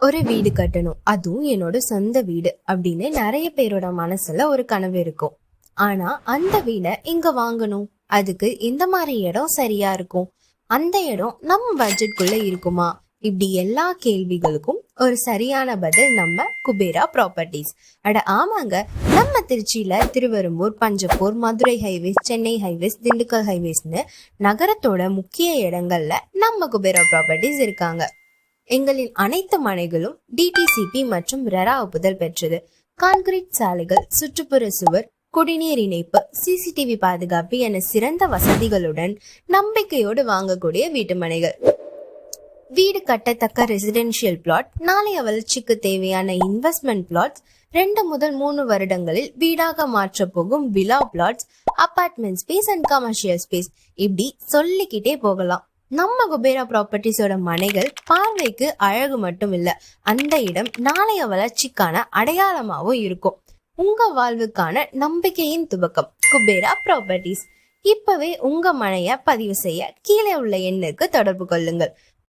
ஒரு வீடு கட்டணும், அதுவும் என்னோட சொந்த வீடு அப்படின்னு நிறைய பேரோட மனசுல ஒரு கனவு இருக்கும். ஆனா அந்த வீடை எங்க வாங்கணும், அதுக்கு எந்த மாதிரி இடம் சரியா இருக்கும், அந்த இடம் நம்ம பட்ஜெட்குள்ள இருக்குமா, இப்படி எல்லா கேள்விகளுக்கும் ஒரு சரியான பதில் நம்ம குபேரா ப்ராப்பர்ட்டிஸ். அட ஆமாங்க, நம்ம திருச்சியில திருவெரும்பூர், பஞ்சப்பூர், மதுரை ஹைவேஸ், சென்னை ஹைவேஸ், திண்டுக்கல் ஹைவேஸ்னு நகரத்தோட முக்கிய இடங்கள்ல நம்ம குபேரா ப்ராப்பர்ட்டிஸ் இருக்காங்க. எங்களின் அனைத்து மனைகளும் டிடிசிபி மற்றும் ரெரா ஒப்புதல் பெற்றது. கான்கிரீட் சாலைகள், சுற்றுப்புற சுவர், குடிநீர் இணைப்பு, சிசிடிவி பாதுகாப்பு என சிறந்த வசதிகளுடன் நம்பிக்கையோடு வாங்கக்கூடிய வீட்டு மனைகள். வீடு கட்டத்தக்க ரெசிடென்ஷியல் பிளாட், நாளைய வளர்ச்சிக்கு தேவையான இன்வெஸ்ட்மெண்ட் பிளாட்ஸ், 2 முதல் 3 வருடங்களில் வீடாக மாற்ற போகும் villa flats, apartment space and commercial space, இப்படி சொல்லிக்கிட்டே போகலாம். நம்ம குபேரா ப்ராப்பர்ட்டிஸோட மனைகள் பார்வைக்கு அழகு மட்டும் இல்ல, அந்த இடம் நாளைய வளர்ச்சிக்கான அடையாளமாகவும் இருக்கும். உங்க வாழ்வுக்கான நம்பிக்கையின் துவக்கம் குபேரா ப்ராப்பர்ட்டிஸ். இப்பவே உங்க மனைய பதிவு செய்ய கீழே உள்ள எண்ணுக்கு தொடர்பு கொள்ளுங்கள்.